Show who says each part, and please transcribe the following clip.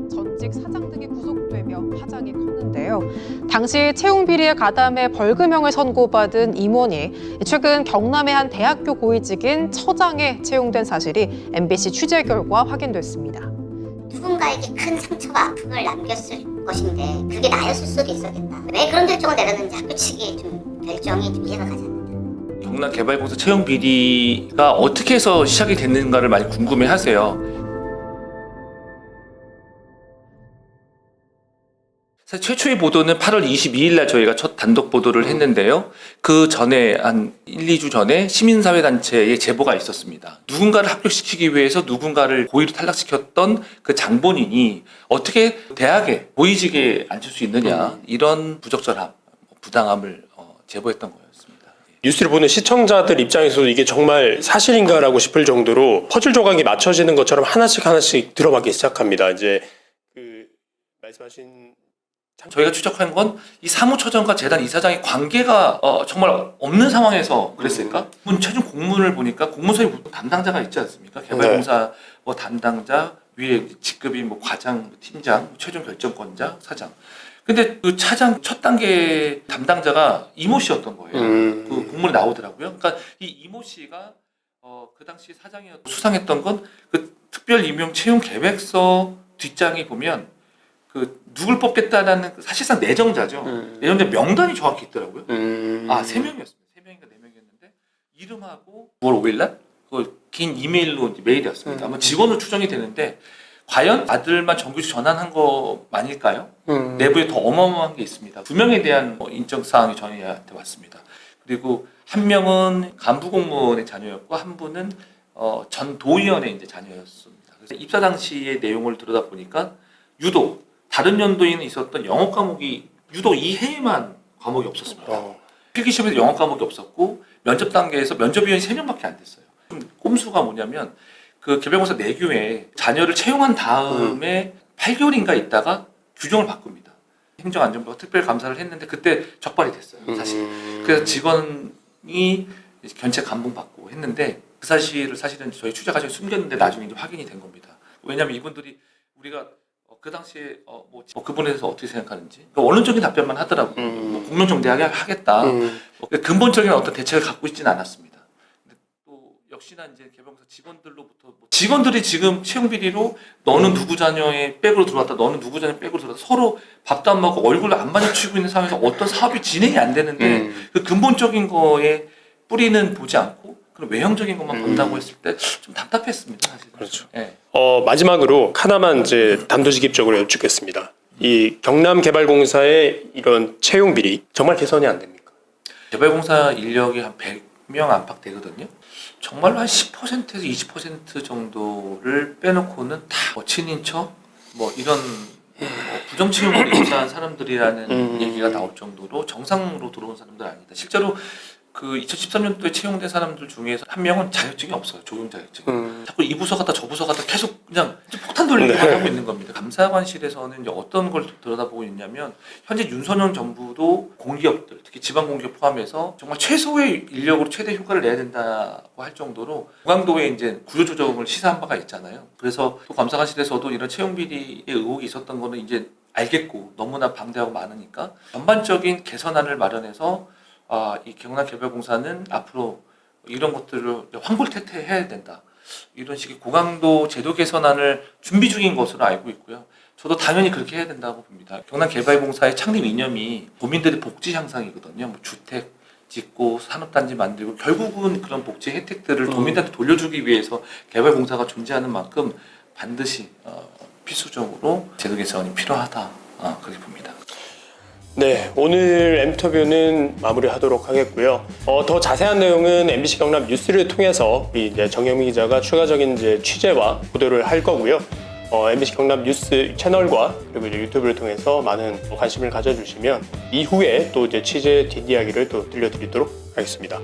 Speaker 1: 전직 사장 등이 구속되며 파장이 컸는데요. 당시 채용 비리에 가담해 벌금형을 선고받은 임원이 최근 경남의 한 대학교 고위직인 처장에 채용된 사실이 MBC 취재 결과 확인됐습니다.
Speaker 2: 누군가에게 큰 상처와 아픔을 남겼을 것인데 그게 나였을 수도 있었겠다. 왜 그런 결정을 내렸는지 학교 측이 결정이 이해가 가지 않는다.
Speaker 3: 경남개발공사 채용 비리가 어떻게 해서 시작이 됐는가를 많이 궁금해하세요. 사실 최초의 보도는 8월 22일 날 저희가 첫 단독 보도를 했는데요. 그 전에 한 1, 2주 전에 시민사회단체에 제보가 있었습니다. 누군가를 합격시키기 위해서 누군가를 고의로 탈락시켰던 그 장본인이 어떻게 대학에 고위직에 앉힐 수 있느냐, 이런 부적절함, 부당함을 제보했던 거였습니다.
Speaker 4: 뉴스를 보는 시청자들 입장에서도 이게 정말 사실인가라고 싶을 정도로 퍼즐 조각이 맞춰지는 것처럼 하나씩 들어가기 시작합니다. 이제 그 말씀하신
Speaker 3: 저희가 추적한 건 이 사무처장과 재단 이사장의 관계가 정말 없는 상황에서 그랬을까? 최종 공문을 보니까 공문서에 담당자가 있지 않습니까? 개발공사 뭐 담당자, 위에 직급이 뭐 과장, 팀장, 최종 결정권자, 사장. 근데 그 차장 첫 단계 담당자가 이모 씨였던 거예요. 그 공문에 나오더라고요. 그러니까 이 이모 씨가 그 당시 사장이었고 수상했던 건 그 특별 임용 채용 계획서 뒷장에 보면 그 누굴 뽑겠다라는 사실상 내정자죠. 내정자 명단이 정확히 있더라고요. 3명이었습니다. 3명인가 4명이었는데 이름하고 9월 5일 날 그 긴 이메일로 메일이었습니다. 아마 직원으로 추정이 되는데 과연 아들만 정규직 전환한 거만일까요? 내부에 더 어마어마한 게 있습니다. 2명에 대한 인적사항이 저희한테 왔습니다. 그리고 한 명은 간부 공무원의 자녀였고 한 분은 전 도의원의 이제 자녀였습니다. 그래서 입사 당시의 내용을 들여다보니까 유독 다른 연도에는 있었던 영어 과목이 유독 이 해에만 과목이 없었습니다. 필기시험에서 영어 과목이 없었고 면접 단계에서 면접위원이 3명밖에 안 됐어요. 꼼수가 뭐냐면 그 개발공사 내규에 자녀를 채용한 다음에 8개월인가 있다가 규정을 바꿉니다. 행정안전부가 특별감사를 했는데 그때 적발이 됐어요. 사실. 그래서 직원이 견책 감봉받고 했는데 그 사실은 저희 취재 과정에 숨겼는데 나중에 이제 확인이 된 겁니다. 왜냐하면 이분들이 우리가 그 당시에 그분에 대해서 어떻게 생각하는지 그러니까 원론적인 답변만 하더라고요. 공론정대하게 하겠다. 근본적인 어떤 대책을 갖고 있지는 않았습니다. 근데 또 역시나 이제 개발공사 직원들로부터 직원들이 지금 채용 비리로 너는 누구 자녀의 백으로 들어왔다, 너는 누구 자녀의 백으로 들어왔다, 서로 밥도 안 먹고 얼굴을 안 마주치고 있는 상황에서 어떤 사업이 진행이 안 되는데 그 근본적인 거에 뿌리는 보지 않고 그런 외형적인 것만 본다고 했을 때 좀 답답했습니다. 사실.
Speaker 4: 그렇죠.
Speaker 3: 네.
Speaker 4: 마지막으로 하나만 이제 단도직입적으로 여쭙겠습니다. 이 경남개발공사의 이런 채용 비리 정말 개선이 안 됩니까?
Speaker 3: 개발공사 인력이 한 100명 안팎 되거든요. 정말로 한 10%에서 20% 정도를 빼놓고는 다 친인척 이런 부정채용으로 입사한 사람들이라는 얘기가 나올 정도로 정상으로 들어온 사람들 아니다. 실제로 그 2013년도에 채용된 사람들 중에서 한 명은 자격증이 없어요. 적용 자격증. 자꾸 이 부서 갔다 저 부서 갔다 계속 그냥 폭탄 돌리기 하고 있는 겁니다. 감사관실에서는 이제 어떤 걸 들여다보고 있냐면 현재 윤선영 정부도 공기업들, 특히 지방 공기업 포함해서 정말 최소의 인력으로 최대 효과를 내야 된다고 할 정도로 고강도의 이제 구조조정을 시사한 바가 있잖아요. 그래서 또 감사관실에서도 이런 채용 비리의 의혹이 있었던 거는 이제 알겠고 너무나 방대하고 많으니까 전반적인 개선안을 마련해서 이 경남개발공사는 앞으로 이런 것들을 환골탈태해야 된다. 이런 식의 고강도 제도 개선안을 준비 중인 것으로 알고 있고요. 저도 당연히 그렇게 해야 된다고 봅니다. 경남개발공사의 창립 이념이 도민들의 복지 향상이거든요. 주택 짓고 산업단지 만들고 결국은 그런 복지 혜택들을 도민들한테 돌려주기 위해서 개발공사가 존재하는 만큼 반드시 필수적으로 제도 개선이 필요하다. 그렇게 봅니다.
Speaker 4: 네, 오늘 인터뷰는 마무리하도록 하겠고요. 더 자세한 내용은 MBC 경남 뉴스를 통해서 우리 이제 정영민 기자가 추가적인 이제 취재와 보도를 할 거고요. MBC 경남 뉴스 채널과 그리고 이제 유튜브를 통해서 많은 관심을 가져주시면 이후에 또 이제 취재 뒷이야기를 또 들려드리도록 하겠습니다.